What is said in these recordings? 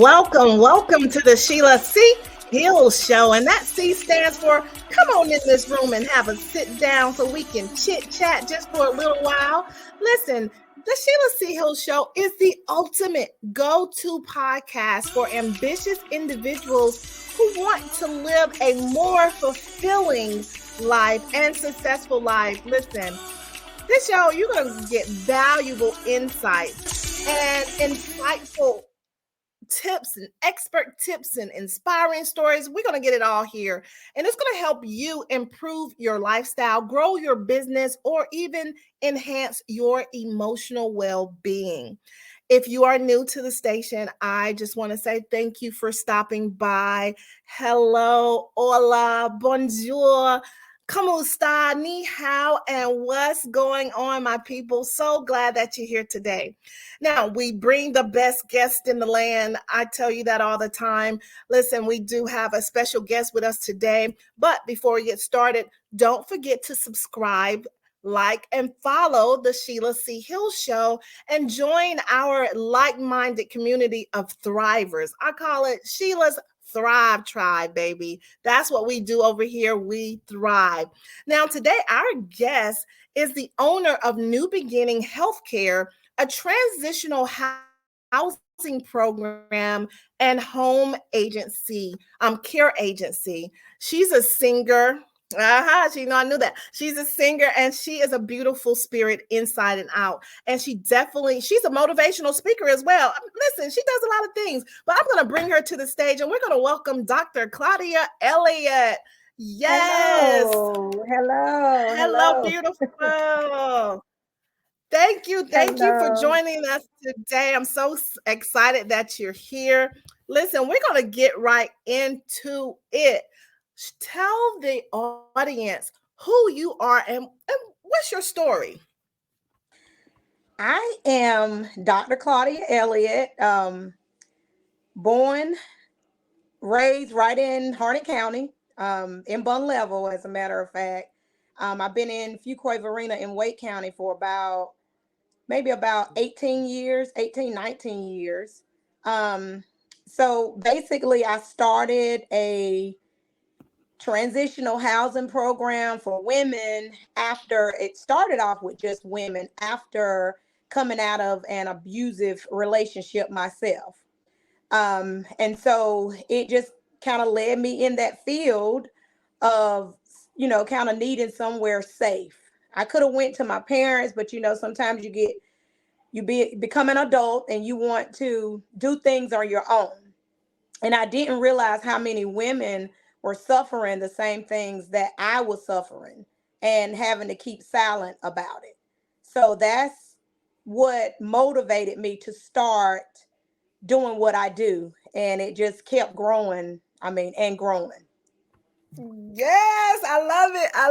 welcome to the Sheila C Hill Show. And that C stands for come on in this room and have a sit down so we can chit chat just for a little while. Listen, the Sheila C Hill Show is the ultimate go-to podcast for ambitious individuals who want to live a more fulfilling life and successful life. Listen, this show, you're going to get valuable insights and insightful tips and expert tips and inspiring stories. We're going to get it all here. And it's going to help you improve your lifestyle, grow your business, or even enhance your emotional well-being. If you are new to the station, I just want to say thank you for stopping by. Hello, hola, bonjour. ¿Cómo está? Ni hao, and what's going on, my people? So glad that you're here today. Now, we bring the best guest in the land. I tell you that all the time. Listen, we do have a special guest with us today. But before we get started, don't forget to subscribe, like, and follow the Sheila C Hill Show and join our like-minded community of thrivers. I call it Sheila's Thrive Tribe, baby. That's what we do over here. We thrive. Now, today, our guest is the owner of New Beginning Healthcare, a transitional housing program and home agency, care agency. She's a singer. I knew that. She's a singer and she is a beautiful spirit inside and out. And she's a motivational speaker as well. Listen, she does a lot of things, but I'm going to bring her to the stage and we're going to welcome Dr. Claudia Elliott. Yes. Hello, Beautiful. Thank you for joining us today. I'm so excited that you're here. Listen, we're going to get right into it. Tell the audience who you are and what's your story. I am Dr. Claudia Elliott, born, raised right in Harnett County, in Bun Level, as a matter of fact. I've been in Fuquay Arena in Wake County for about 19 years. So basically, I started a transitional housing program for women after it started off with just women after coming out of an abusive relationship myself. And so it just kind of led me in that field of, kind of needing somewhere safe. I could have went to my parents, but, sometimes you become an adult and you want to do things on your own. And I didn't realize how many women were suffering the same things that I was suffering and having to keep silent about it. So that's what motivated me to start doing what I do. And it just kept growing, and growing. Yes, I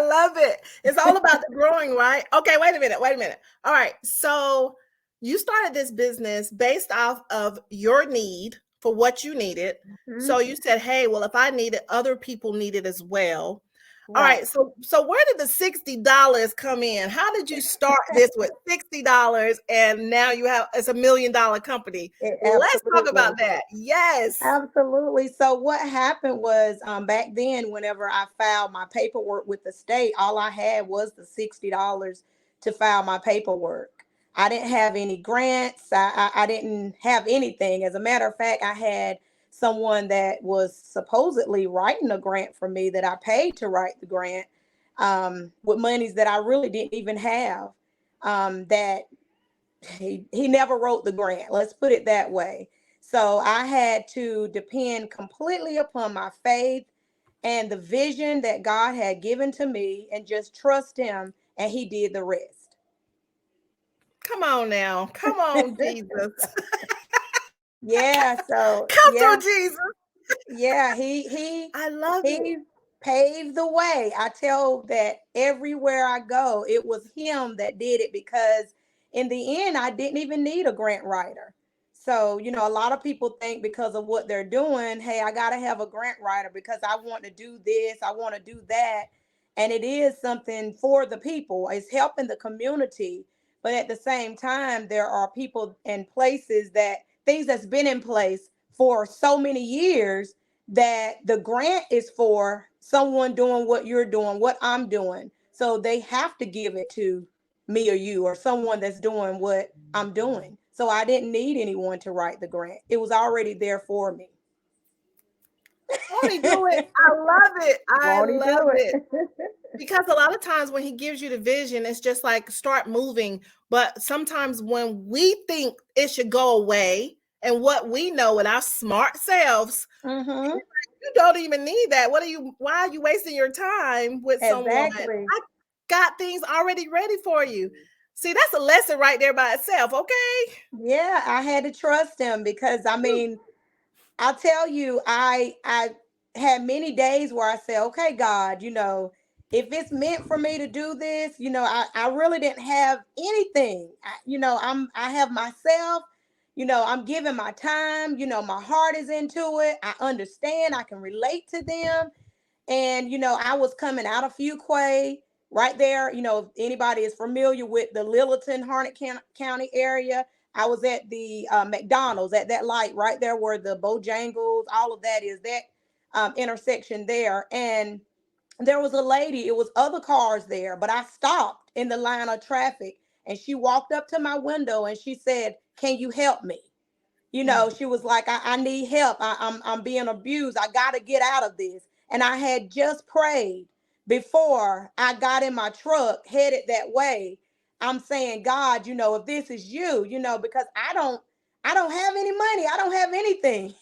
love it. It's all about the growing, right? Okay, wait a minute. All right, so you started this business based off of your need for what you needed. Mm-hmm. So you said, hey, well, if I need it, other people need it as well. Right. All right. So where did the $60 come in? How did you start this with $60 and now it's $1 million company? Let's talk about that. Yes. Absolutely. So what happened was back then, whenever I filed my paperwork with the state, all I had was the $60 to file my paperwork. I didn't have any grants. I didn't have anything. As a matter of fact, I had someone that was supposedly writing a grant for me that I paid to write the grant with monies that I really didn't even have. That he never wrote the grant. Let's put it that way. So I had to depend completely upon my faith and the vision that God had given to me and just trust him, and he did the rest. Come on now. Come on, Jesus. Yeah, so come through, Jesus. Yeah, he I love it. Paved the way. I tell that everywhere I go, it was him that did it, because in the end, I didn't even need a grant writer. So, a lot of people think because of what they're doing, hey, I got to have a grant writer because I want to do this, I want to do that. And it is something for the people. It's helping the community. But at the same time, there are people and places things that's been in place for so many years that the grant is for someone doing what you're doing, what I'm doing. So they have to give it to me or you or someone that's doing what I'm doing. So I didn't need anyone to write the grant. It was already there for me. Won't he do it? I love it. I Won't he love do it. it? Because a lot of times when he gives you the vision, it's just like start moving. But sometimes when we think it should go away and what we know with our smart selves, Mm-hmm. you don't even need that. Why are you wasting your time with someone? Exactly. I got things already ready for you. See, that's a lesson right there by itself. Okay. Yeah, I had to trust him because I mean, I'll tell you, I had many days where I said, okay, God, if it's meant for me to do this, I really didn't have anything. I have myself, I'm giving my time, my heart is into it. I understand, I can relate to them. And, I was coming out of Fuquay right there. If anybody is familiar with the Littleton, County area, I was at the McDonald's at that light right there where the Bojangles, all of that is that intersection there. And there was a lady, it was other cars there, but I stopped in the line of traffic and she walked up to my window and she said, "Can you help me?" She was like, I need help. I'm being abused. I got to get out of this. And I had just prayed before I got in my truck headed that way. I'm saying, God, if this is you, because I don't have any money. I don't have anything,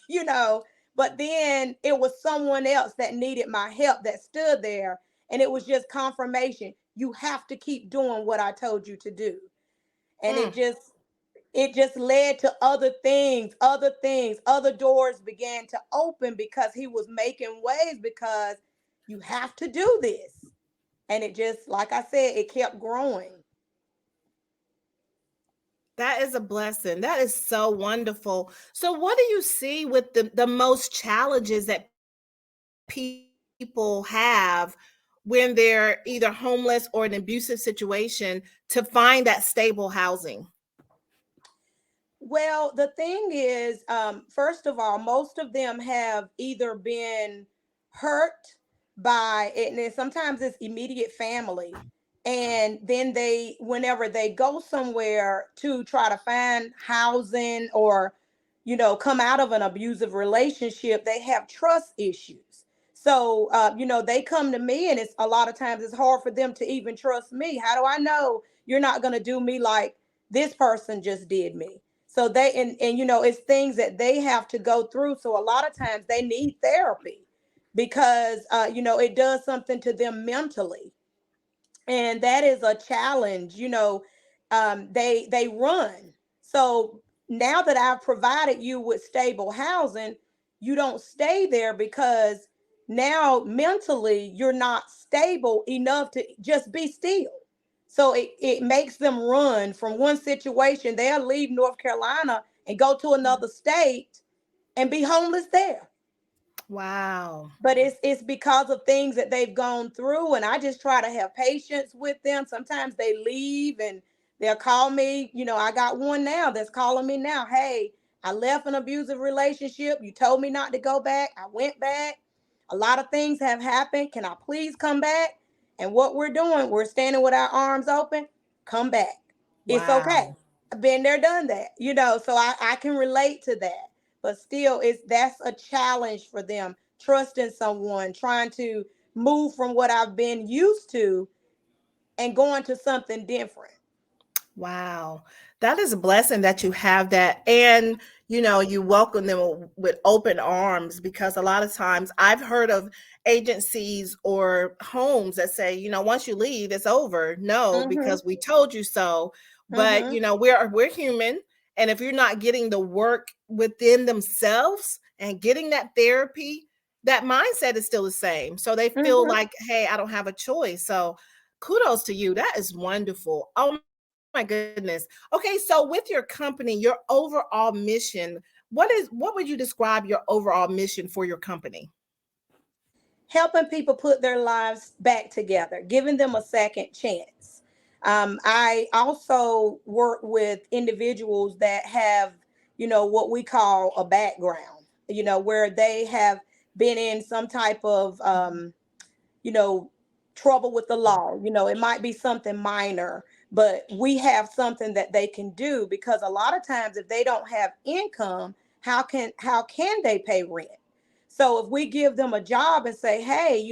but then it was someone else that needed my help that stood there. And it was just confirmation. You have to keep doing what I told you to do. And Mm. it just led to other doors began to open because he was making ways, because you have to do this. And it just, like I said, it kept growing. That is a blessing. That is so wonderful. So, what do you see with the most challenges that people have when they're either homeless or in an abusive situation to find that stable housing? Well, the thing is, first of all, most of them have either been hurt by it, and then sometimes it's immediate family. And then whenever they go somewhere to try to find housing or, come out of an abusive relationship, they have trust issues. So, they come to me, and it's a lot of times it's hard for them to even trust me. How do I know you're not going to do me like this person just did me? So it's things that they have to go through. So a lot of times they need therapy because it does something to them mentally, and that is a challenge. They run. So now that I've provided you with stable housing, you don't stay there because now mentally you're not stable enough to just be still. So it makes them run from one situation. They'll leave North Carolina and go to another state and be homeless there. Wow. But it's because of things that they've gone through, and I just try to have patience with them. Sometimes they leave and they'll call me. I got one now that's calling me now. Hey, I left an abusive relationship. You told me not to go back. I went back. A lot of things have happened. Can I please come back? And what we're doing, we're standing with our arms open. Come back. It's okay. Wow. I've been there, done that. So I can relate to that. But still, that's a challenge for them, trusting someone, trying to move from what I've been used to and going to something different. Wow. That is a blessing that you have that. And, you welcome them with open arms, because a lot of times I've heard of agencies or homes that say, once you leave, it's over. No, Mm-hmm. because we told you so. But, Mm-hmm. we're human. And if you're not getting the work within themselves and getting that therapy, that mindset is still the same. So they feel Mm-hmm. like, hey, I don't have a choice. So kudos to you. That is wonderful. Oh my goodness. Okay, so with your company, your overall mission, what would you describe your overall mission for your company? Helping people put their lives back together, giving them a second chance. I also work with individuals that have, what we call a background. where they have been in some type of, you know, trouble with the law. It might be something minor, but we have something that they can do, because a lot of times if they don't have income, how can they pay rent? So if we give them a job and say, hey,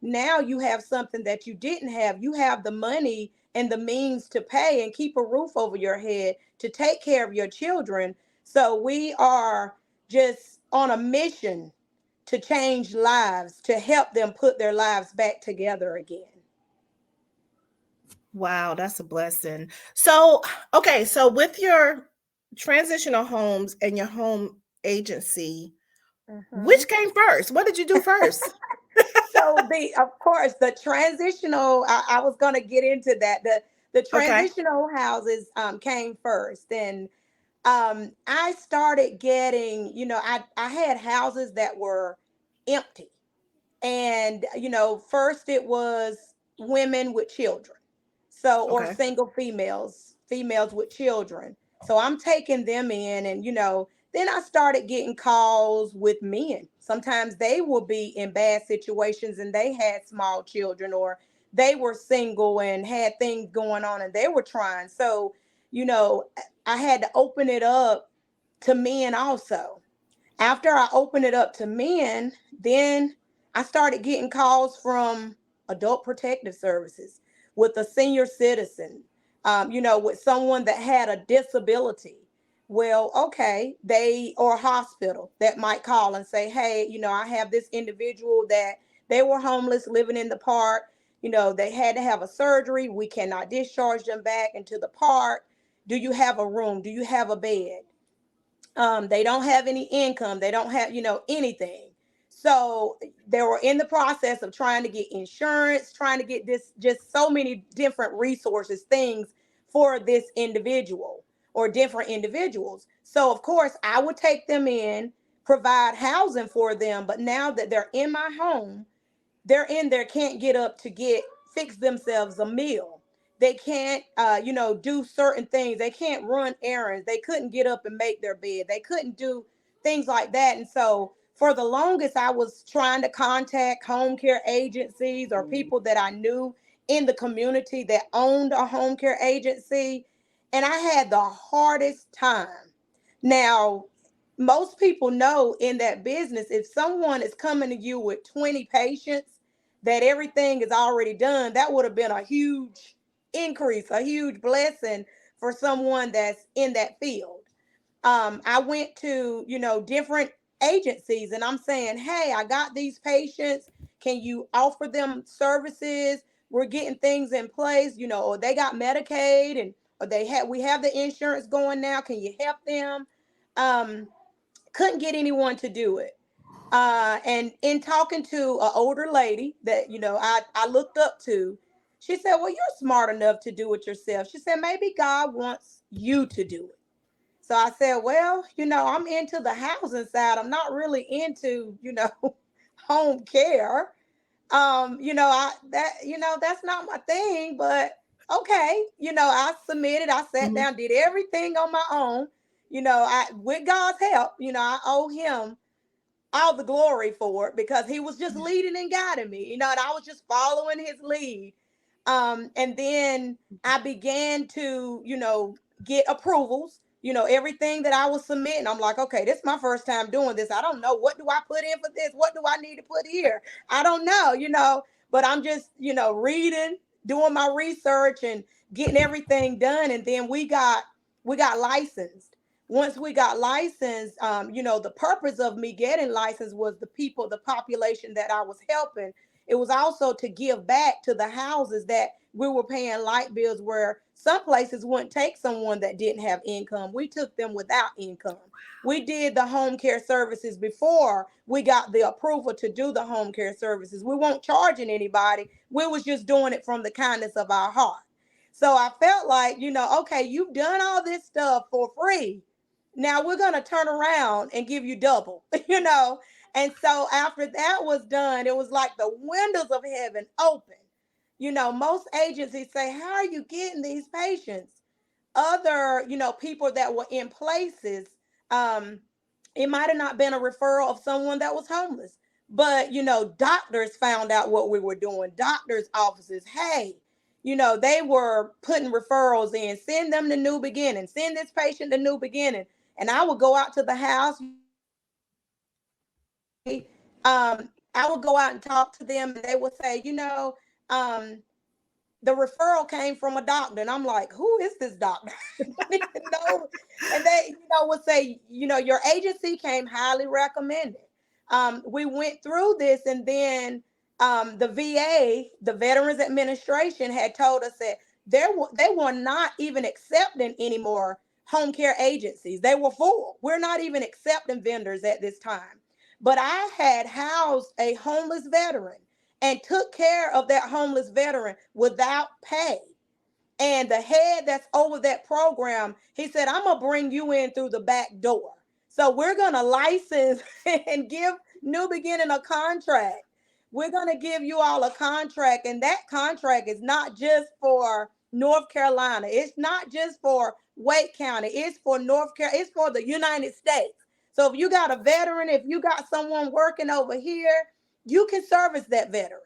now you have something that you didn't have. You have the money and the means to pay and keep a roof over your head, to take care of your children. So we are just on a mission to change lives, to help them put their lives back together again. Wow, that's a blessing. So, okay, so with your transitional homes and your home agency, Mhm. which came first? What did you do first? So of course, the transitional, I was going to get into that. The Okay. transitional houses came first. And I started getting, I had houses that were empty. And first it was women with children, so, or Okay. single females with children. So I'm taking them in. And then I started getting calls with men. Sometimes they will be in bad situations and they had small children, or they were single and had things going on and they were trying. So you know I had to open it up to men also. After I opened it up to men, then I started getting calls from adult protective services, with a senior citizen, with someone that had a disability. Well, okay, they, or a hospital that might call and say, hey, I have this individual that they were homeless living in the park. They had to have a surgery. We cannot discharge them back into the park. Do you have a room? Do you have a bed? They don't have any income. They don't have, anything. So they were in the process of trying to get insurance, trying to get this, just so many different resources, things for this individual or different individuals. So of course I would take them in, provide housing for them. But now that they're in my home, they're in there, can't get up to get fix themselves a meal. They can't do certain things. They can't run errands. They couldn't get up and make their bed. They couldn't do things like that. And so for the longest, I was trying to contact home care agencies or people that I knew in the community that owned a home care agency, and I had the hardest time. Now, most people know in that business, if someone is coming to you with 20 patients, that everything is already done, that would have been a huge increase, a huge blessing for someone that's in that field. I went to, different agencies and I'm saying, hey, I got these patients. Can you offer them services? We're getting things in place, or they got Medicaid, and or we have the insurance going now. Can you help them? Um, couldn't get anyone to do it. And in talking to an older lady that I looked up to, she said, well, you're smart enough to do it yourself. She said, maybe God wants you to do it. So I said, well, I'm into the housing side. I'm not really into, home care. That's not my thing. But okay, I submitted, I sat Mhm. down, did everything on my own. I, with God's help, I owe him all the glory for it, because he was just leading and guiding me, and I was just following his lead. And then I began to, get approvals, everything that I was submitting. I'm like, okay, this is my first time doing this. I don't know. What do I put in for this? What do I need to put here? I don't know, but I'm just, reading, doing my research and getting everything done. And then we got licensed. Once we got licensed, the purpose of me getting licensed was the population that I was helping. It was also to give back to the houses that we were paying light bills, where some places wouldn't take someone that didn't have income. We took them without income. We did the home care services before we got the approval to do the home care services. We weren't charging anybody. We was just doing it from the kindness of our heart. So I felt like, okay, you've done all this stuff for free. Now we're going to turn around and give you double, And so after that was done, it was like the windows of heaven open. Most agencies say, how are you getting these patients? Other, people that were in places, um, It might have not been a referral of someone that was homeless, but doctors found out what we were doing. Doctors' offices, hey, they were putting referrals in. Send them to New Beginning. Send this patient to New Beginning. And I would go out to the house. I would go out and talk to them, and they would say, um, the referral came from a doctor, and I'm like, who is this doctor? I don't even know. And they, would say, your agency came highly recommended. We went through this, and then the VA, the Veterans Administration, had told us that they were not even accepting any more home care agencies. They were full. We're not even accepting vendors at this time. But I had housed a homeless veteran and took care of that homeless veteran without pay. And the head that's over that program, he said, I'm going to bring you in through the back door. So we're going to license and give New Beginning a contract. We're going to give you all a contract. And that contract is not just for North Carolina. It's not just for Wake County. It's for North Carolina. It's for the United States. So if you got a veteran, if you got someone working over here, you can service that veteran,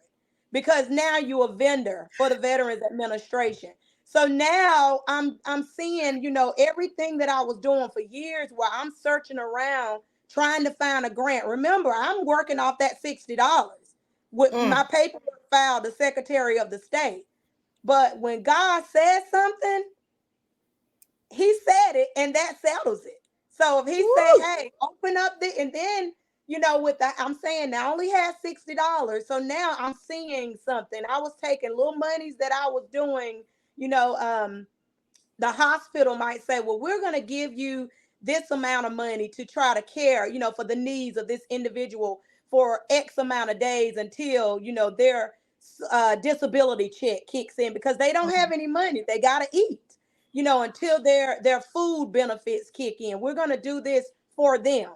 because now you're a vendor for the Veterans Administration. So now I'm seeing, everything that I was doing for years, while I'm searching around trying to find a grant. Remember, I'm working off that $60 with my paperwork filed to Secretary of the State. But when God says something, he said it, and that settles it. So if he say, hey, open up the, and then, with that, I'm saying I only had $60. So now I'm seeing something. I was taking little monies that I was doing, the hospital might say, well, we're going to give you this amount of money to try to care, for the needs of this individual for X amount of days until, their disability check kicks in, because they don't have any money. They got to eat, until their food benefits kick in. We're going to do this for them.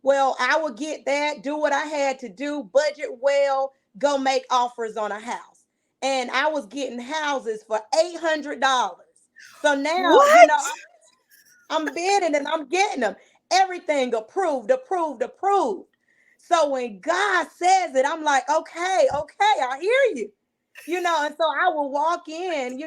Well, I would get that, do what I had to do, budget well, go make offers on a house. And I was getting houses for $800. So now, What? I'm bidding and I'm getting them. Everything approved, approved, approved. So when God says it, I'm like, okay, I hear you. And so I will walk in,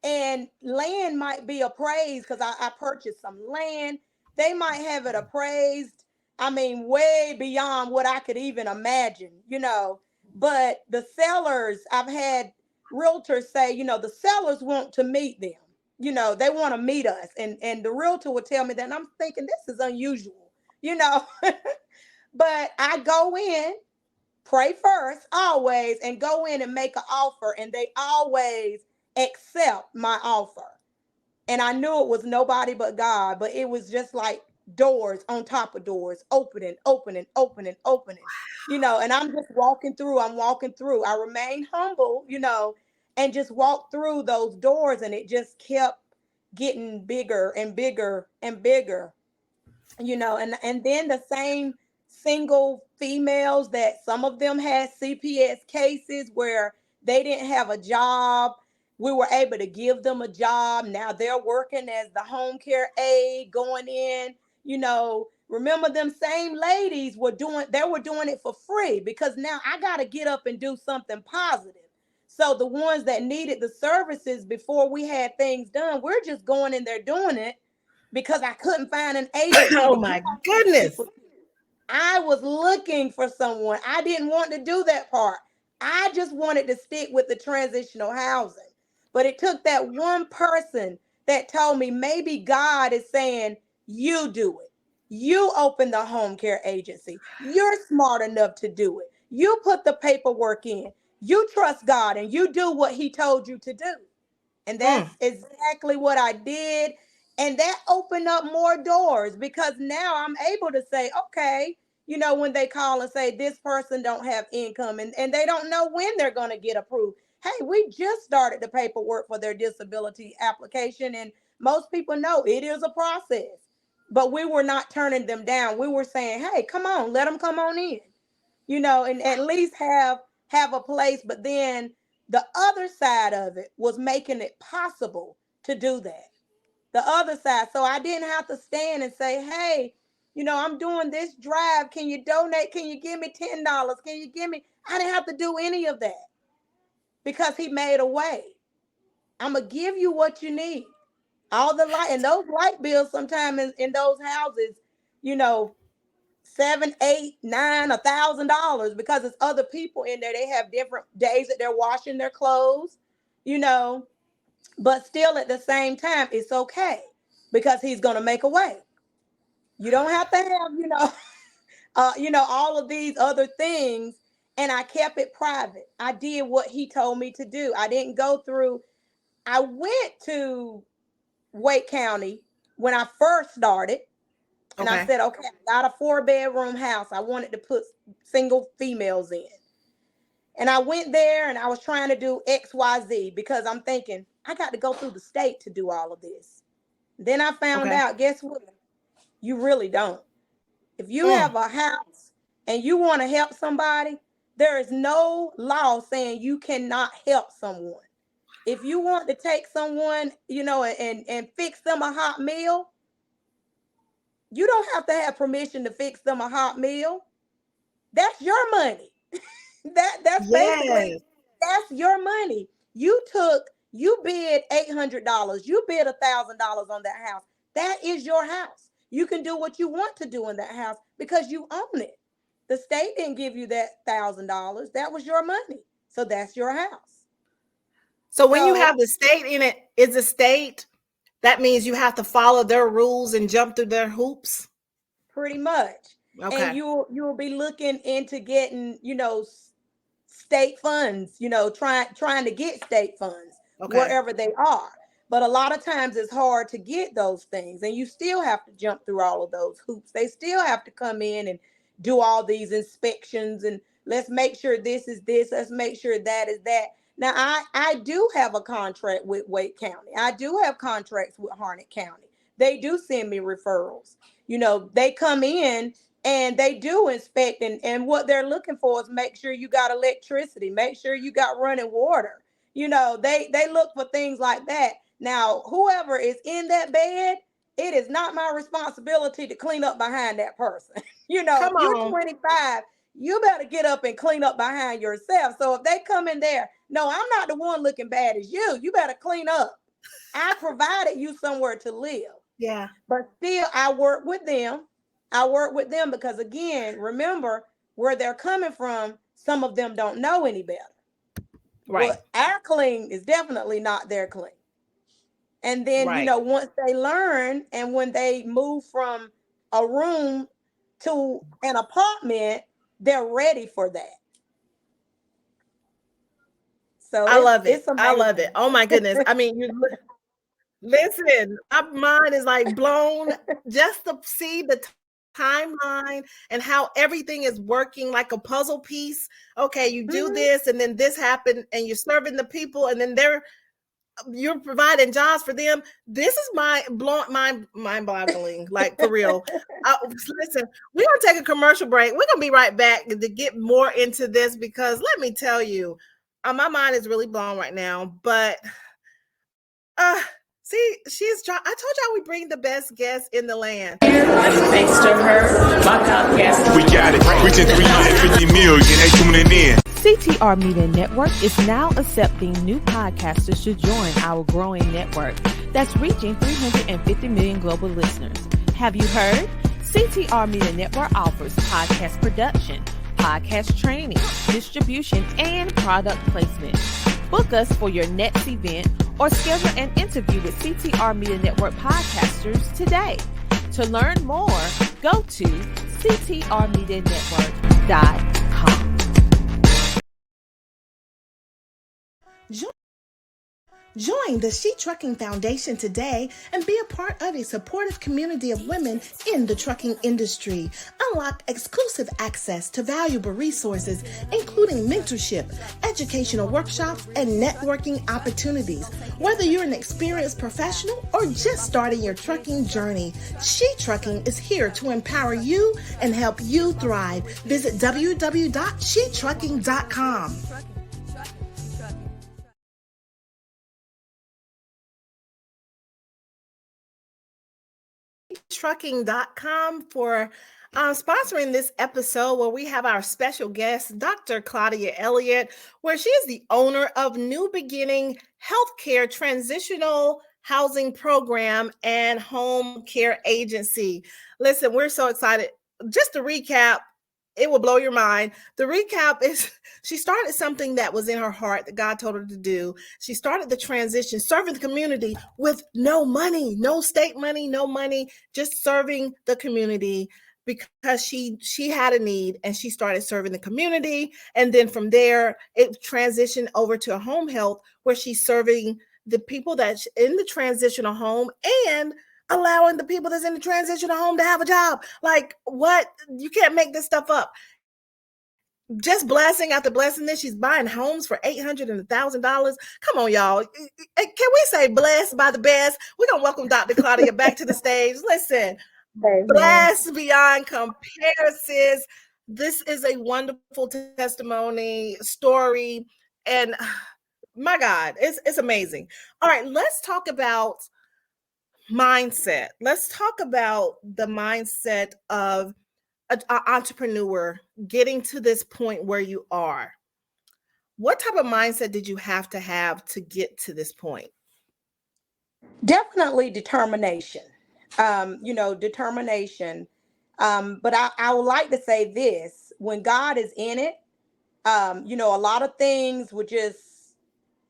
and land might be appraised, because I purchased some land. They might have it appraised, I mean, way beyond what I could even imagine, But the sellers, I've had realtors say, the sellers want to meet them. They want to meet us. And the realtor would tell me that, and I'm thinking, this is unusual, But I go in, pray first, always, and go in and make an offer, and they always accept my offer. And I knew it was nobody but God, but it was just like doors on top of doors, opening, opening, opening, opening, and I'm just I'm walking through. I remained humble, and just walked through those doors, and it just kept getting bigger and bigger and bigger, and then the same single females, that some of them had CPS cases where they didn't have a job. We were able to give them a job. Now they're working as the home care aide, going in, remember them same ladies they were doing it for free, because now I got to get up and do something positive. So the ones that needed the services before we had things done, we're just going in there doing it, because I couldn't find an agency Oh to my give all these goodness. people. I was looking for someone. I didn't want to do that part. I just wanted to stick with the transitional housing. But it took that one person that told me, maybe God is saying, you do it. You open the home care agency. You're smart enough to do it. You put the paperwork in. You trust God, and you do what he told you to do. And that's exactly what I did. And that opened up more doors, because now I'm able to say, okay, when they call and say this person don't have income, and they don't know when they're going to get approved. Hey, we just started the paperwork for their disability application. And most people know it is a process, but we were not turning them down. We were saying, hey, come on, let them come on in, and at least have a place. But then the other side of it was making it possible to do that. The other side. So I didn't have to stand and say, hey, I'm doing this drive. Can you donate? Can you give me $10? Can you give me? I didn't have to do any of that because he made a way. I'm going to give you what you need. All the light, and those light bills sometimes in those houses, $7, $8, $9, $1,000 because it's other people in there. They have different days that they're washing their clothes, but still at the same time, it's okay because he's going to make a way. You don't have to have, all of these other things. And I kept it private. I did what he told me to do. I didn't go through. I went to Wake County when I first started. And I said, okay, I got a 4-bedroom house. I wanted to put single females in. And I went there and I was trying to do XYZ because I'm thinking, I got to go through the state to do all of this. Then I found out, guess what? You really don't. If you have a house and you want to help somebody, there is no law saying you cannot help someone. If you want to take someone, and fix them a hot meal, you don't have to have permission to fix them a hot meal. That's your money. That's basically, that's your money. You bid $800. You bid $1,000 on that house. That is your house. You can do what you want to do in that house because you own it. The state didn't give you that $1,000. That was your money. So that's your house. So when you have the state in it, is the state, that means you have to follow their rules and jump through their hoops? Pretty much. Okay. And you'll be looking into getting, state funds, trying to get state funds wherever they are. But a lot of times it's hard to get those things, and you still have to jump through all of those hoops. They still have to come in and do all these inspections, and let's make sure this is this, let's make sure that is that. Now, I do have a contract with Wake County. I do have contracts with Harnett County. They do send me referrals. They come in and they do inspect, and what they're looking for is make sure you got electricity, make sure you got running water. They look for things like that. Now, whoever is in that bed, it is not my responsibility to clean up behind that person. You're 25, you better get up and clean up behind yourself. So if they come in there, no, I'm not the one looking bad as you. You better clean up. I provided you somewhere to live. Yeah. But still, I work with them. Because, again, remember where they're coming from. Some of them don't know any better. Right. Well, our clean is definitely not their clean. And then, once they learn and when they move from a room to an apartment, they're ready for that. So I love it. I love it. Oh my goodness. I mean, listen, my mind is like blown just to see the timeline and how everything is working like a puzzle piece. Okay, you do this and then this happened and you're serving the people and then you're providing jobs for them. This is mind-boggling, like for real. Listen, we're going to take a commercial break. We're going to be right back to get more into this because let me tell you, my mind is really blown right now. But see, I told y'all we bring the best guests in the land. Thanks to her, my podcast. We got it. Reaching 350 million. They tuning in. CTR Media Network is now accepting new podcasters to join our growing network that's reaching 350 million global listeners. Have you heard? CTR Media Network offers podcast production, podcast training, distribution, and product placement. Book us for your next event or schedule an interview with CTR Media Network podcasters today. To learn more, go to ctrmedianetwork.com. Join the She Trucking Foundation today and be a part of a supportive community of women in the trucking industry. Unlock exclusive access to valuable resources, including mentorship, educational workshops, and networking opportunities. Whether you're an experienced professional or just starting your trucking journey, She Trucking is here to empower you and help you thrive. Visit www.shetrucking.com. esteemedtrucking.com for sponsoring this episode where we have our special guest, Dr. Claudia Elliott, where she is the owner of New Beginning Healthcare Transitional Housing Program and Home Care Agency. Listen, we're so excited. Just to recap, it will blow your mind. The recap is she started something that was in her heart that God told her to do. She started the transition, serving the community with no money, no state money, no money, just serving the community because she had a need and she started serving the community. And then from there, it transitioned over to home health where she's serving the people that's in the transitional home and allowing the people that's in the transitional home to have a job. Like, what? You can't make this stuff up. Just blessing after blessing this. She's buying homes for $800 and $1,000. Come on, y'all. Can we say blessed by the best? We're going to welcome Dr. Claudia back to the stage. Listen, blessed beyond comparisons. This is a wonderful testimony, story, and my God, it's amazing. All right, let's talk about mindset. Let's talk about the mindset of an entrepreneur getting to this point where you are. What type of mindset did you have to get to this point? Definitely determination. Determination. But I would like to say this: when God is in it, a lot of things would just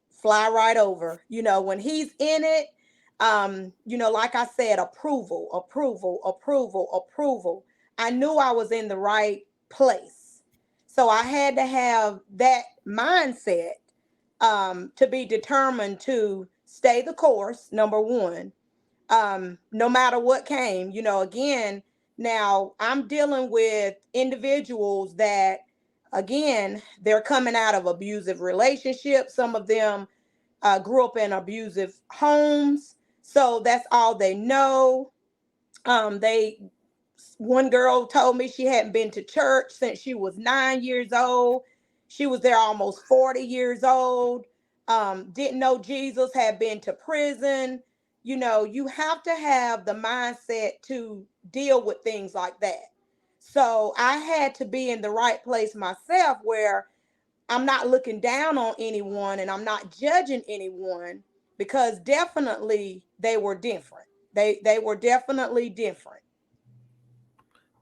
fly right over. When He's in it, like I said, approval. I knew I was in the right place. So I had to have that mindset to be determined to stay the course, number one, no matter what came. Again, now I'm dealing with individuals that, again, they're coming out of abusive relationships. Some of them grew up in abusive homes. So that's all they know. One girl told me she hadn't been to church since she was 9 years old. She was there almost 40 years old. Didn't know Jesus, had been to prison. You have to have the mindset to deal with things like that. So I had to be in the right place myself where I'm not looking down on anyone and I'm not judging anyone, because definitely they were different. They were definitely different.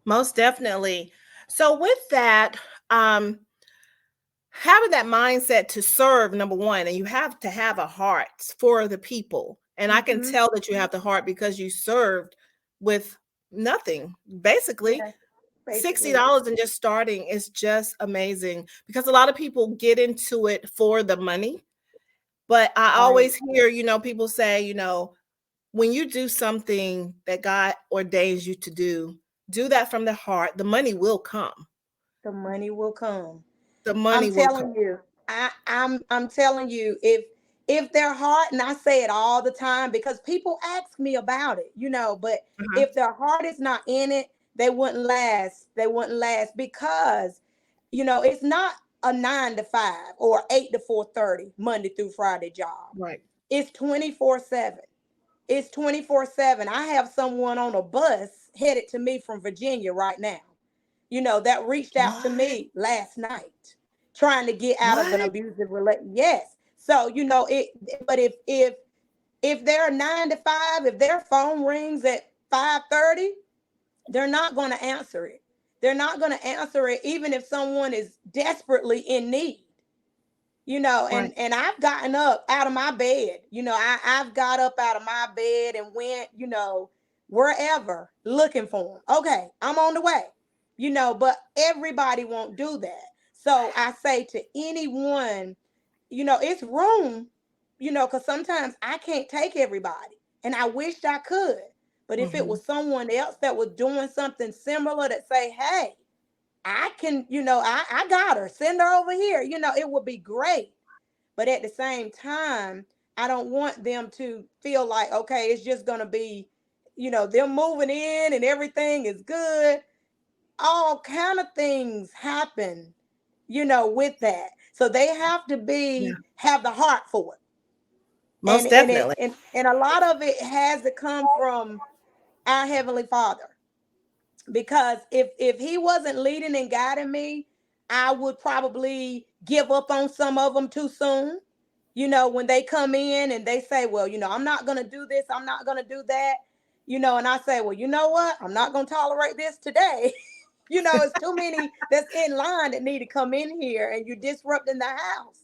Most definitely. So with that, having that mindset to serve, number one, and you have to have a heart for the people. And I can tell that you have the heart because you served with nothing, basically. Yeah. $60 and just starting is just amazing, because a lot of people get into it for the money. But I always hear, people say, when you do something that God ordains you to do that from the heart. The money will come. The money will come. The money will come. I'm telling you, I'm telling you, if their heart, and I say it all the time because people ask me about it, but if their heart is not in it, they wouldn't last. They wouldn't last because, it's not a 9 to 5 or 8 to 4:30 Monday through Friday job. Right. It's 24/7. It's 24/7. I have someone on a bus headed to me from Virginia right now, that reached out to me last night, trying to get out of an abusive relationship. Yes. So, but if they're 9 to 5, if their phone rings at 5:30, they're not going to answer it. They're not going to answer it, even if someone is desperately in need. And I've gotten up out of my bed. I've got up out of my bed and went, wherever looking for them. Okay, I'm on the way, but everybody won't do that. So I say to anyone, it's room, because sometimes I can't take everybody and I wished I could. But if it was someone else that was doing something similar that say, hey, I can, I got her, send her over here, it would be great. But at the same time, I don't want them to feel like, okay, it's just going to be, them moving in and everything is good. All kind of things happen, with that. So they have to have the heart for it. Most definitely. And a lot of it has to come from our Heavenly Father. Because if he wasn't leading and guiding me, I would probably give up on some of them too soon. When they come in and they say, well, I'm not going to do this, I'm not going to do that, and I say, well, you know what? I'm not going to tolerate this today. It's too many that's in line that need to come in here and you're disrupting the house.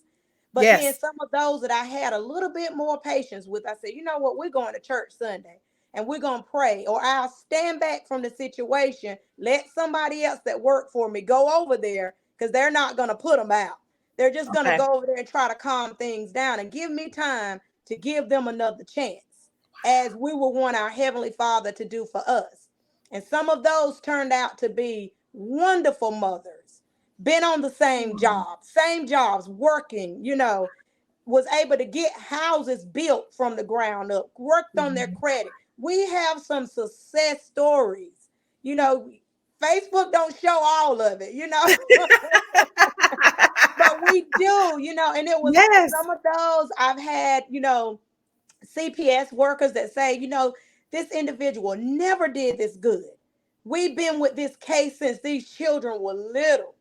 But then Yes. some of those that I had a little bit more patience with, I said, you know what? We're going to church Sunday and we're going to pray, or I'll stand back from the situation. Let somebody else that work for me go over there, because they're not going to put them out. They're just going to Okay. go over there and try to calm things down and give me time to give them another chance, as we will want our Heavenly Father to do for us. And some of those turned out to be wonderful mothers, been on the same jobs, working, was able to get houses built from the ground up, worked on their credit. We have some success stories. Facebook don't show all of it, but we do, and it was Yes. some of those I've had, CPS workers that say, this individual never did this good. We've been with this case since these children were little.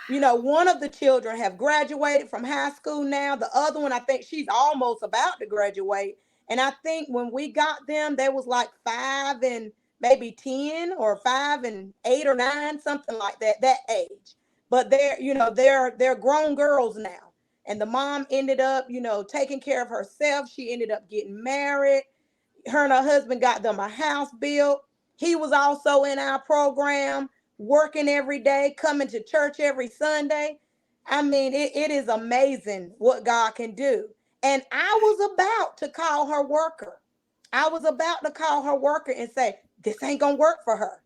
One of the children have graduated from high school now. The other one, I think she's almost about to graduate. And I think when we got them, they was like 5 and maybe 10, or 5 and 8 or 9, something like that age. But they're grown girls now. And the mom ended up, taking care of herself. She ended up getting married. Her and her husband got them a house built. He was also in our program, working every day, coming to church every Sunday. I mean, it is amazing what God can do. And I was about to call her worker. And say, this ain't going to work for her.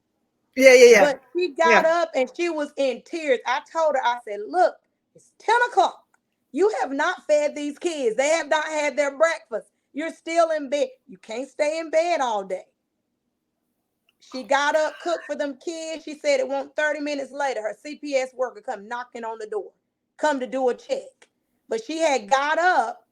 Yeah. But she got up and she was in tears. I told her, I said, look, it's 10 o'clock. You have not fed these kids. They have not had their breakfast. You're still in bed. You can't stay in bed all day. She got up, cooked for them kids. She said it won't 30 minutes later, her CPS worker come knocking on the door, come to do a check. But she had got up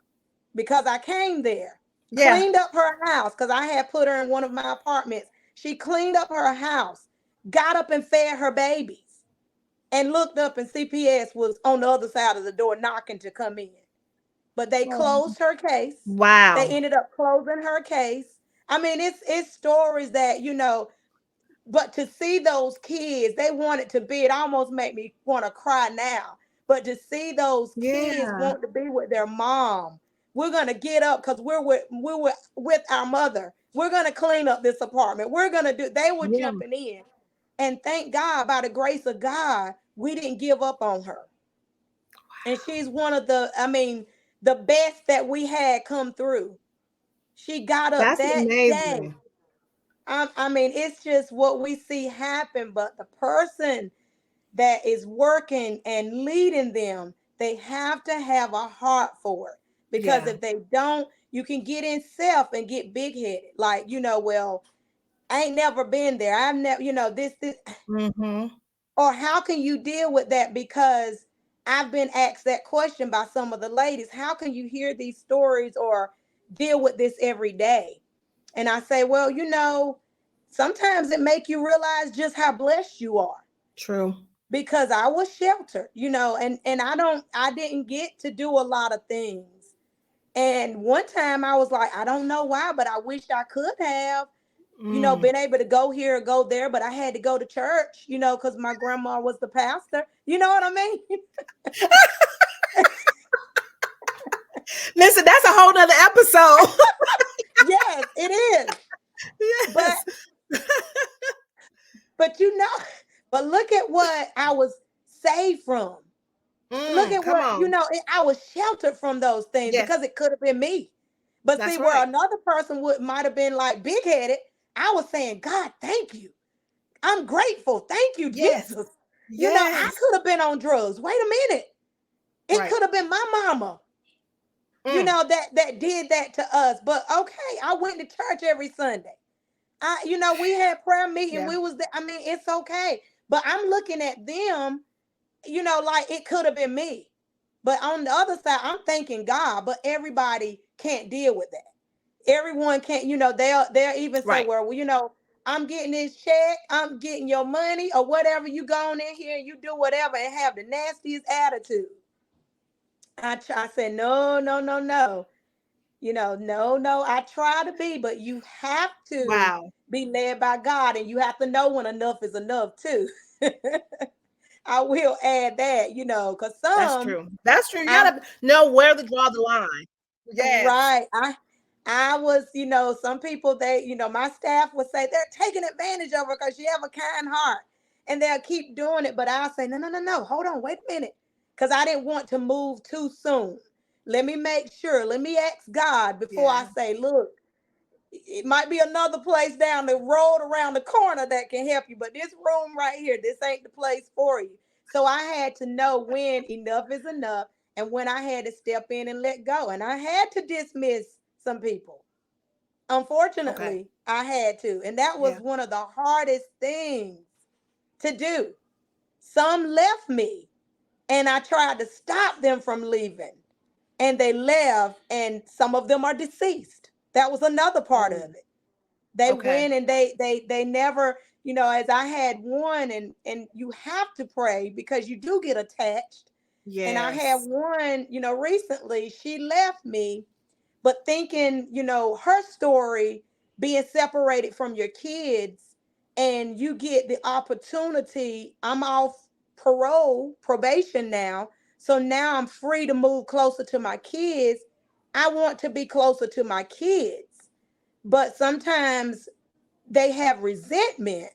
because I came there, Yeah. cleaned up her house, because I had put her in one of my apartments. She cleaned up her house, got up and fed her babies, and looked up, and CPS was on the other side of the door knocking to come in. But they closed her case. They Wow. ended up closing her case. I mean, it's stories that, but to see those kids, they wanted to be, it almost made me want to cry now. But to see those kids Yeah. want to be with their mom, we're going to get up because we're with our mother. We're going to clean up this apartment. They were Yeah. jumping in. And thank God, by the grace of God, we didn't give up on her. And she's one of the best that we had come through. She got up That's that day. amazing. I mean, it's just what we see happen. But the person that is working and leading them, they have to have a heart for it. Because Yeah. if they don't, you can get in self and get big headed. Like, well, I ain't never been there. I've never, this. Mm-hmm. Or how can you deal with that? Because I've been asked that question by some of the ladies. How can you hear these stories or deal with this every day? And I say, well, sometimes it make you realize just how blessed you are. True. Because I was sheltered, and I didn't get to do a lot of things. And one time I was like, I don't know why, but I wish I could have, been able to go here or go there, but I had to go to church, because my grandma was the pastor. You know what I mean? Listen, that's a whole nother episode. Yes, it is. Yes. But but look at what I was saved from. Look at Come what, on. I was sheltered from those things Yes. because it could have been me. But That's see, where right. another person might have been like big headed, I was saying, God, thank you. I'm grateful. Thank you, Yes. Jesus. I Yes. could have been on drugs. Wait a minute. It Right. could have been my mama, that did that to us. But okay, I went to church every Sunday. We had prayer meeting. Yeah. We was there. I mean, it's okay. But I'm looking at them, like it could have been me. But on the other side, I'm thanking God, but everybody can't deal with that. everyone can't, they'll even say, Right. well, I'm getting this check, I'm getting your money, or whatever. You go in here and you do whatever and have the nastiest attitude. I said, no, no, no, no. No, I try to be, but you have to Wow. be led by God, and you have to know when enough is enough too. I will add that, because That's some true. That's true. You I gotta know where to draw the line. Yes. right. I was, some people, my staff would say they're taking advantage of her because she have a kind heart, and they'll keep doing it. But I'll say, no, no, no, no, hold on, wait a minute. Because I didn't want to move too soon. Let me make sure. Let me ask God before I Yeah. say, look, it might be another place down the road around the corner that can help you, but this room right here, this ain't the place for you. So I had to know when enough is enough and when I had to step in and let go. And I had to dismiss some people. Okay. Unfortunately, I had to. And that was Yeah. one of the hardest things to do. Some left me, and I tried to stop them from leaving, and they left, and some of them are deceased. That was another part Oh, of it. They okay. went and they never, as I had one, and you have to pray because you do get attached. And I had Yes. one, recently, she left me, but thinking, her story, being separated from your kids, and you get the opportunity. I'm off probation now. So now I'm free to move closer to my kids. I want to be closer to my kids. But sometimes they have resentment.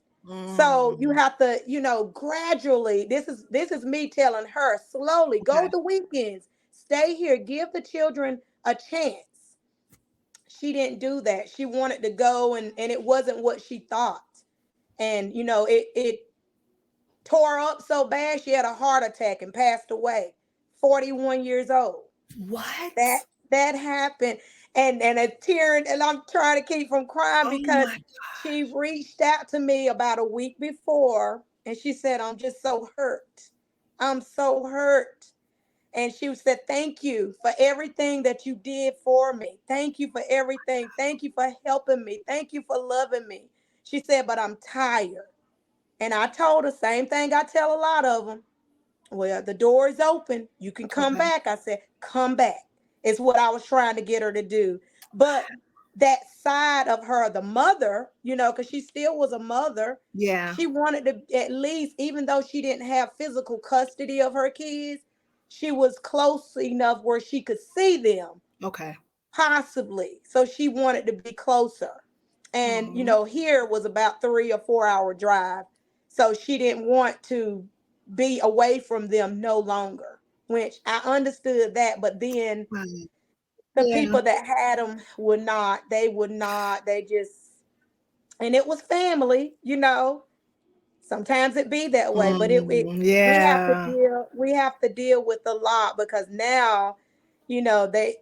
So you Mm, have to, gradually, this is me telling her slowly, go okay. the weekends, stay here, give the children a chance. She didn't do that. She wanted to go, and it wasn't what she thought. And it tore up so bad she had a heart attack and passed away, 41 years old. that What? that happened. And a tear, and I'm trying to keep from crying Oh because my she gosh. reached out to me about a week before, and she said, I'm just so hurt. I'm so hurt. And she said, thank you for everything that you did for me. Thank you for everything. Thank you for helping me. Thank you for loving me. She said, but I'm tired. And I told her same thing I tell a lot of them. Well, the door is open. You can come Okay. back. I said, come back. It's what I was trying to get her to do. But that side of her, the mother, because she still was a mother, Yeah. she wanted to at least, even though she didn't have physical custody of her kids, she was close enough where she could see them, Okay. possibly. So she wanted to be closer. And, Oh, here was about 3 or 4 hour drive. So she didn't want to be away from them no longer, which I understood that. But then right. the Yeah. people that had them they just, and it was family. Sometimes it be that way, but we have to Yeah. deal with a lot because now,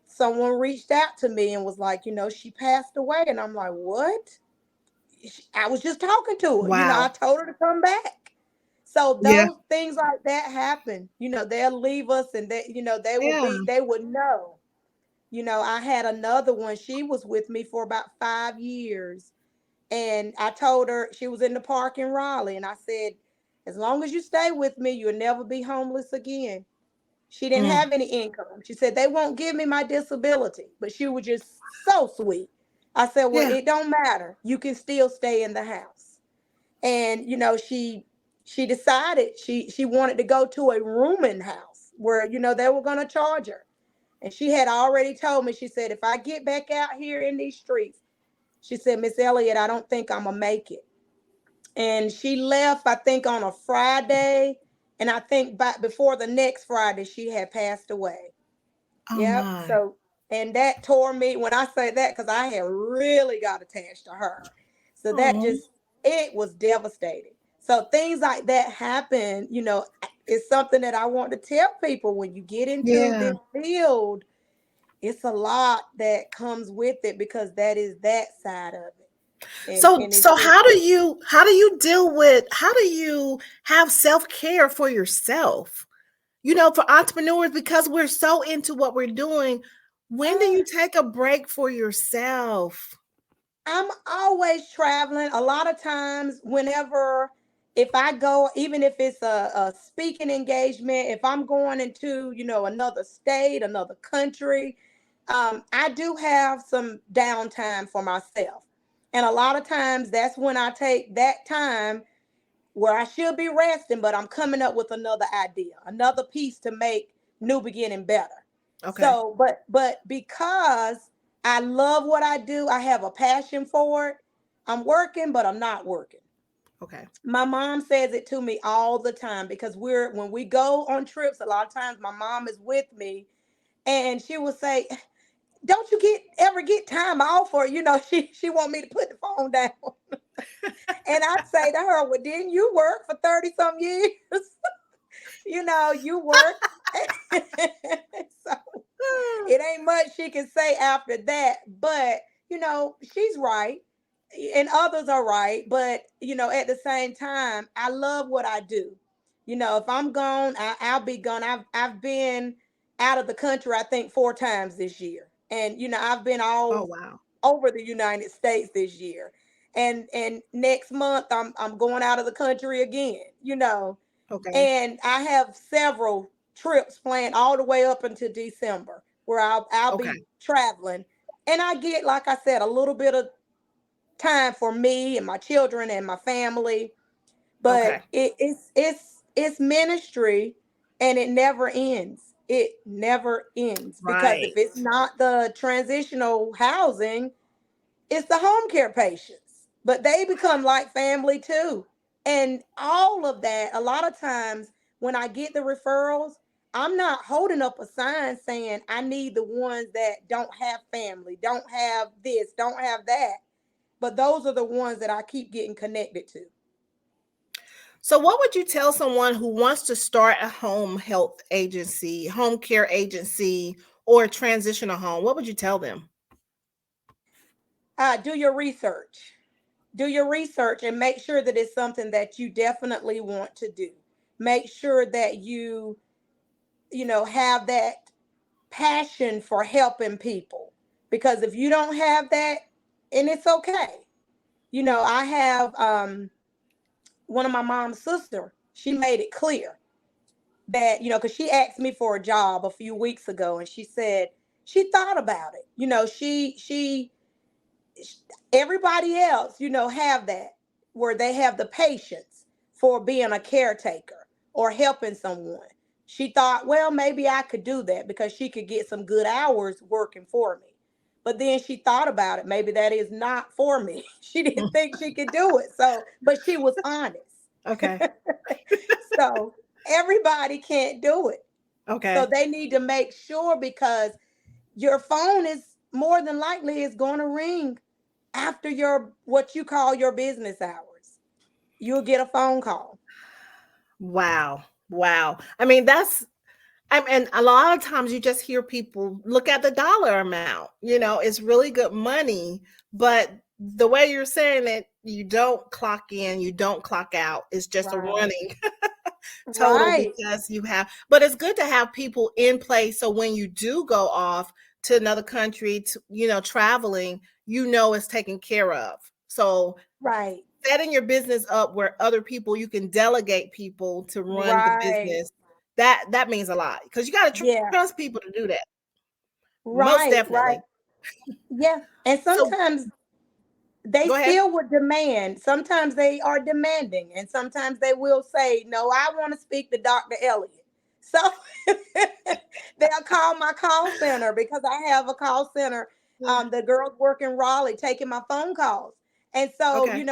someone reached out to me and was like, she passed away. And I'm like, what? I was just talking to her. I Wow. told her to come back. So Yeah. those things like that happen. They'll leave us, and Yeah. they would know. I had another one. She was with me for about 5 years. And I told her, she was in the park in Raleigh. And I said, as long as you stay with me, you'll never be homeless again. She didn't Mm, have any income. She said, they won't give me my disability. But she was just so sweet. I said, well, yeah. it don't matter. You can still stay in the house. And, she decided she wanted to go to a rooming house where, they were going to charge her. And she had already told me, she said, if I get back out here in these streets, she said, Miss Elliott, I don't think I'm going to make it. And she left, I think, on a Friday. And I think before the next Friday, she had passed away. Oh Yep. my. So, and that tore me when I say that, because I had really got attached to her. So that Oh, just, it was devastating. So things like that happen, it's something that I want to tell people when you get into yeah. this field. It's a lot that comes with it because that is that side of it. So And it's so just, how do you have self-care for yourself? For entrepreneurs, because we're so into what we're doing, When do you take a break for yourself? I'm always traveling. A lot of times, if I go, even if it's a speaking engagement, if I'm going into, another state, another country, I do have some downtime for myself. And a lot of times that's when I take that time where I should be resting, but I'm coming up with another idea, another piece to make new beginning better. Okay. So, but because I love what I do, I have a passion for it. I'm working, but I'm not working. Okay. My mom says it to me all the time because when we go on trips, a lot of times my mom is with me and she will say, "Don't you ever get time off?" Or she want me to put the phone down. And I'd say to her, "Well, didn't you work for 30 some years?" You work. So it ain't much she can say after that, but she's right. And others are right. But at the same time, I love what I do. If I'm gone, I'll be gone. I've been out of the country, I think 4 times this year. And I've been Oh, all wow. over the United States this year. And next month I'm going out of the country again. Okay. And I have several trips planned all the way up until December where I'll Okay. be traveling. And I get, like I said, a little bit of time for me and my children and my family. Okay. But it's ministry and it never ends. It never ends because if Right. it's not the transitional housing, it's the home care patients, but they become like family too. And all of that, a lot of times when I get the referrals, I'm not holding up a sign saying I need the ones that don't have family, don't have this, don't have that. But those are the ones that I keep getting connected to. So, what would you tell someone who wants to start a home health agency, home care agency, or transition a home? What would you tell them? Do your research. Do your research and make sure that it's something that you definitely want to do. Make sure that you have that passion for helping people, because if you don't have that, and it's okay. I have one of my mom's sister, she made it clear that because she asked me for a job a few weeks ago and she said she thought about it. She everybody else have that, where they have the patience for being a caretaker or helping someone. She thought, well, maybe I could do that because she could get some good hours working for me. But then she thought about it, maybe that is not for me. She didn't think she could do it, but she was honest. Okay. So everybody can't do it. So Okay. they need to make sure, because your phone is more than likely is going to ring after your what you call your business hours. You'll get a phone call. Wow. Wow. I mean, and a lot of times you just hear people look at the dollar amount. It's really good money, but the way you're saying it, you don't clock in, you don't clock out. It's just a Right. running total Right. because but it's good to have people in place. So when you do go off to another country, traveling, it's taken care of. So Right. setting your business up where other people, you can delegate people to run the Right. business, that means a lot because you got to Yeah. trust people to do that. Most Right. Right. definitely. Yeah. And So sometimes they go ahead. still would demand. Sometimes they are demanding, and sometimes they will say, "No, I want to speak to Dr. Elliott." So they'll call my call center because I have a call center. The girls work in Raleigh taking my phone calls. And so, Okay.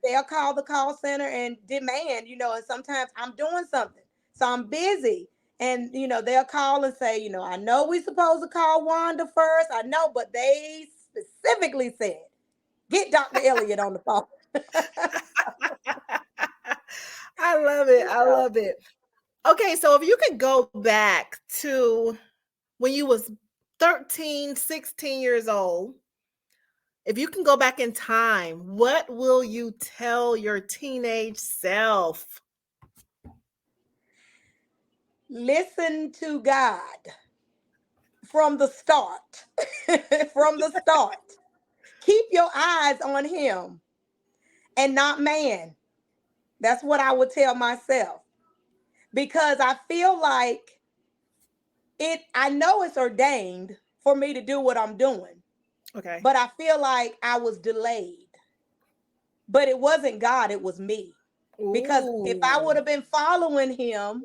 they'll call the call center and demand, and sometimes I'm doing something. So I'm busy. And they'll call and say, I know we're supposed to call Wanda first. I know, but they specifically said, get Dr. Elliott on the phone. I love it. I So, love it. Okay, so if you could go back to when you was 13, 16 years old, if you can go back in time, what will you tell your teenage self? listen to God from the start. From the start. Keep your eyes on him and not man. That's what I would tell myself. Because I feel like I know it's ordained for me to do what I'm doing. Okay. But I feel like I was delayed. But it wasn't God, it was me. Because if I would have been following him,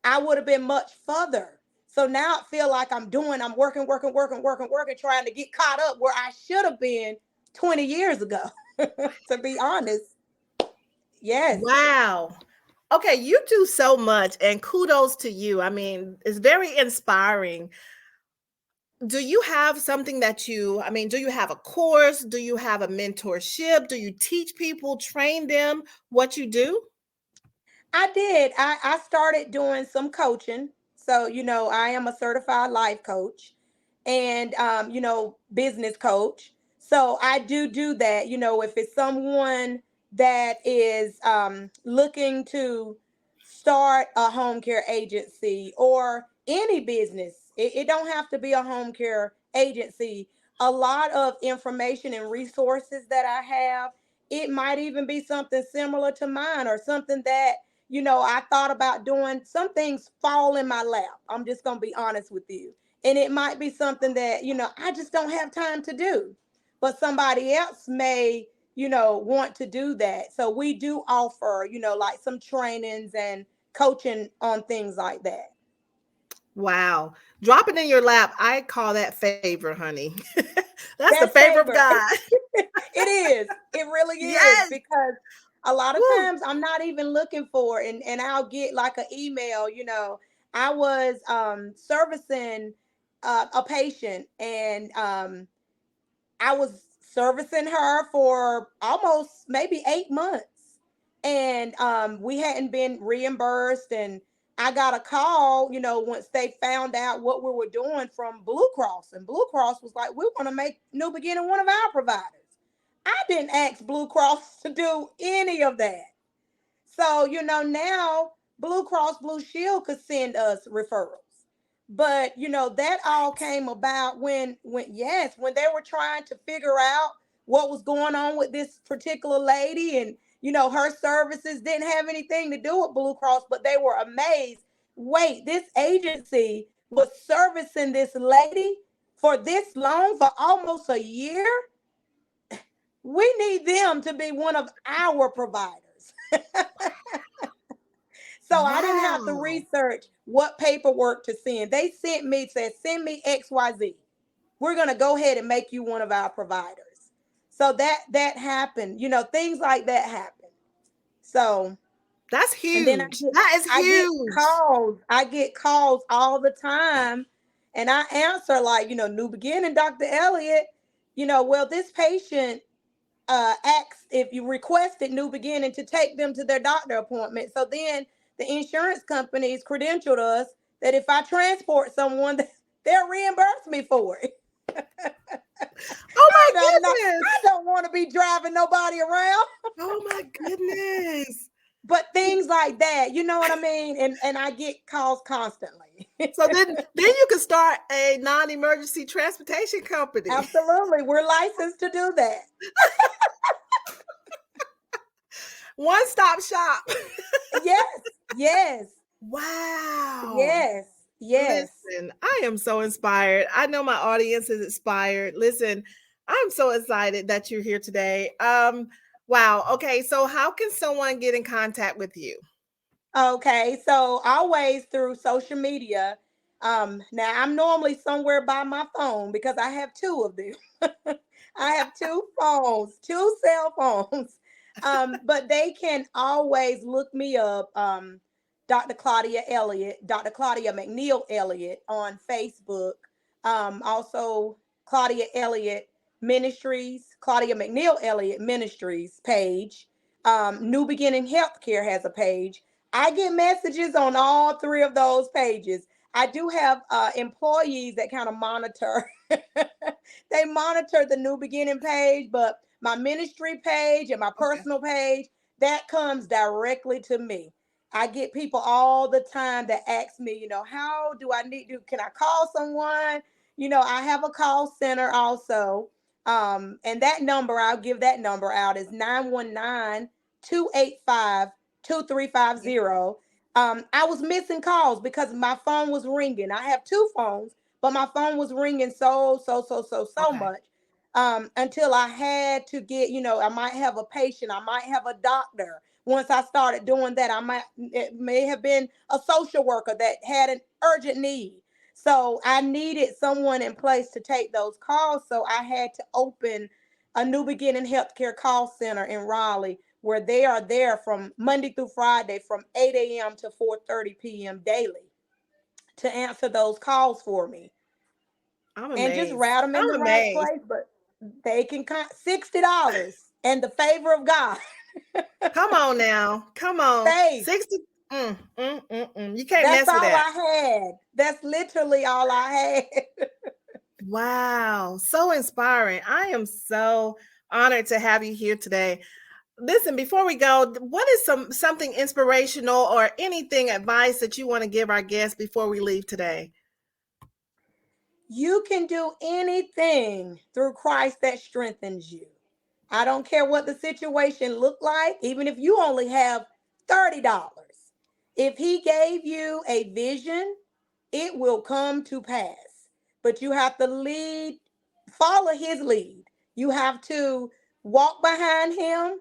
I would have been much further. So now I feel like I'm working, trying to get caught up where I should have been 20 years ago, to be honest. Yes. Wow. Okay, you do so much, and kudos to you. I mean, it's very inspiring. Do you have something do you have a course? Do you have a mentorship? Do you teach people, train them what you do? I did. I started doing some coaching. So, I am a certified life coach and, business coach. So I do that, if it's someone that is looking to start a home care agency or any business, it don't have to be a home care agency. A lot of information and resources that I have, it might even be something similar to mine or something that I thought about doing. Some things fall in my lap. I'm just going to be honest with you. And it might be something that, I just don't have time to do. But somebody else may, want to do that. So we do offer, like some trainings and coaching on things like that. Wow. Drop it in your lap. I call that favor, honey. That's the favor of God. It is. It really is. Yes. Because a lot of Woo. times I'm not even looking for it, and I'll get like an email, I was servicing a patient, and I was servicing her for almost maybe 8 months. And we hadn't been reimbursed. And I got a call, once they found out what we were doing from Blue Cross. And Blue Cross was like, we want to make New Beginning one of our providers. I didn't ask Blue Cross to do any of that. So, now Blue Cross Blue Shield could send us referrals. But, that all came about when they were trying to figure out what was going on with this particular lady. And, her services didn't have anything to do with Blue Cross, but they were amazed. Wait, this agency was servicing this lady for this long, for almost a year? We need them to be one of our providers. So I didn't have to research what paperwork to send. They sent me me XYZ. We're going to go ahead and make you one of our providers. So that happened. Things like that happen. So that's huge. And then that is huge. I get calls all the time, and I answer like, New Beginning, Dr. Elliott, well, this patient asked if you requested New Beginning to take them to their doctor appointment. So then the insurance companies credentialed us that if I transport someone, they'll reimburse me for it. Oh my goodness. I don't want to be driving nobody around. Oh my goodness. But things like that, you know what I mean? And I get calls constantly. So then you can start a non-emergency transportation company. Absolutely. We're licensed to do that. One-stop shop. Yes. Wow. Yes. Listen, I am so inspired. I know my audience is inspired. Listen, I'm so excited that you're here today. Wow. Okay. So how can someone get in contact with you? Okay. So always through social media. Now I'm normally somewhere by my phone because I have two of them. I have two cell phones. But they can always look me up. Dr. Claudia Elliott, Dr. Claudia McNeil Elliott on Facebook. Also Claudia Elliott Ministries, Claudia McNeil Elliott Ministries page. New Beginning Healthcare has a page. I get messages on all three of those pages. I do have employees that kind of monitor. They monitor the New Beginning page, but my ministry page and my personal page, that comes directly to me. I get people all the time that ask me, you know, how do I need to, can I call someone? You know, I have a call center also. And that number, I'll give that number out, is 919-285-2350. I was missing calls because my phone was ringing. I have two phones, but my phone was ringing so Okay. much. Until I had to get, you know, I might have a patient, I might have a doctor. Once I started doing that, it may have been a social worker that had an urgent need. So I needed someone in place to take those calls. So I had to open a New Beginning Healthcare Call Center in Raleigh, where they are there from Monday through Friday from 8 a.m. to 4:30 p.m. daily to answer those calls for me. I'm And just amazed. route them in I'm the right amazed. place. But they can $60 and the favor of God. Come on now. Come on. Faith. 60. You can't That's mess with all that. I had. That's literally all I had. Wow. So inspiring. I am so honored to have you here today. Listen, before we go, what is something inspirational or anything advice that you want to give our guests before we leave today? You can do anything through Christ that strengthens you. I don't care what the situation looked like, even if you only have $30. If he gave you a vision, it will come to pass. But you have to follow his lead. You have to walk behind him,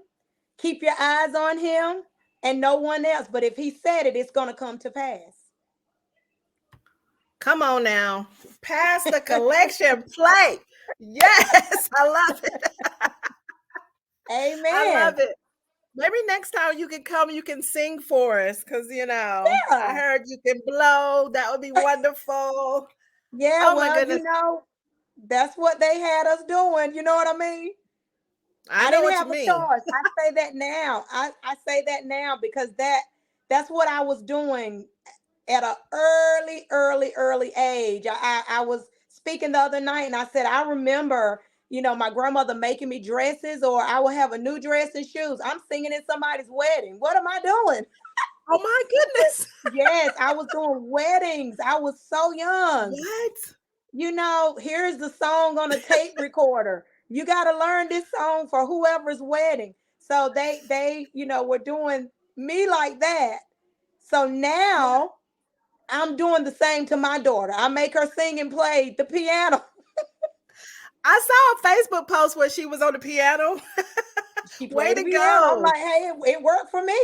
keep your eyes on him and no one else. But if he said it, it's going to come to pass. Come on now. Pass the collection plate. Yes, I love it. I love Amen. it. Maybe next time you can come, you can sing for us because, I Yeah. heard you can blow. That would be wonderful. Yeah. Oh, my Well, goodness. that's what they had us doing. You know what I mean? I I know didn't what you have a mean. choice. I say that now. I say that now because that's what I was doing at an early age. I was speaking the other night and I said, I remember, my grandmother making me dresses, or I would have a new dress and shoes. I'm singing in somebody's wedding. What am I doing? Oh, my goodness. Yes, I was doing weddings. I was so young. What? Here's the song on a tape recorder. You got to learn this song for whoever's wedding. So they were doing me like that. So now I'm doing the same to my daughter. I make her sing and play the piano. I saw a Facebook post where she was on the piano. She Way played the to piano. I'm go. like, hey, it worked for me.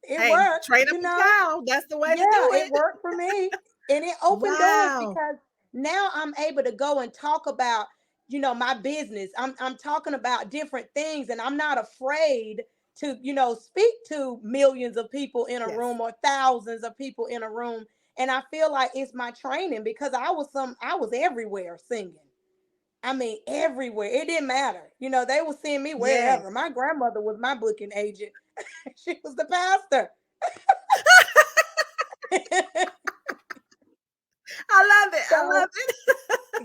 It Hey, worked, train up a child. That's the way to Yeah, do it it. worked for me. And it opened doors Wow. because now I'm able to go and talk about, my business. I'm talking about different things, and I'm not afraid to, speak to millions of people in a Yes. room or thousands of people in a room. And I feel like it's my training because I was everywhere singing. I mean, everywhere. It didn't matter. They were seeing me Yes. wherever. My grandmother was my booking agent. She was the pastor. I love it. I So love it.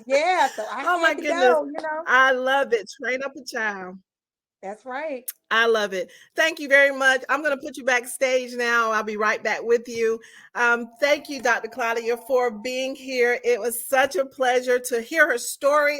yeah, so I Oh my had to goodness. go. I love it. Train up a child. That's right. I love it. Thank you very much. I'm going to put you backstage now. I'll be right back with you. Thank you, Dr. Claudia, for being here. It was such a pleasure to hear her story.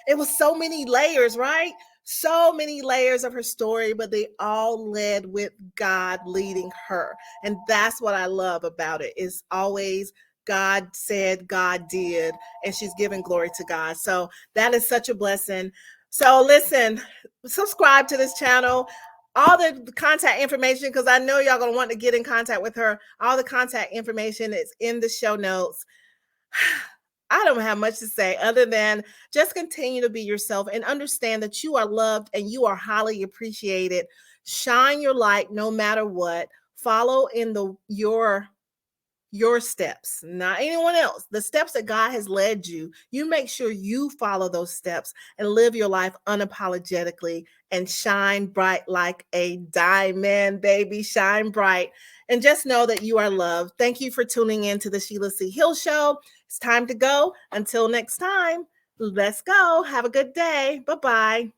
It was so many layers, right? So many layers of her story, but they all led with God leading her. And that's what I love about it. It's always God said, God did, and she's giving glory to God. So that is such a blessing. So listen, subscribe to this channel. All the contact information, because I know y'all gonna want to get in contact with her. All the contact information is in the show notes. I don't have much to say other than just continue to be yourself and understand that you are loved and you are highly appreciated. Shine your light no matter what. Follow in your steps, not anyone else. The steps that God has led you, you make sure you follow those steps and live your life unapologetically and shine bright like a diamond, baby. Shine bright. And just know that you are loved. Thank you for tuning in to the Sheila C Hill Show. It's time to go. Until next time, let's go. Have a good day. Bye-bye.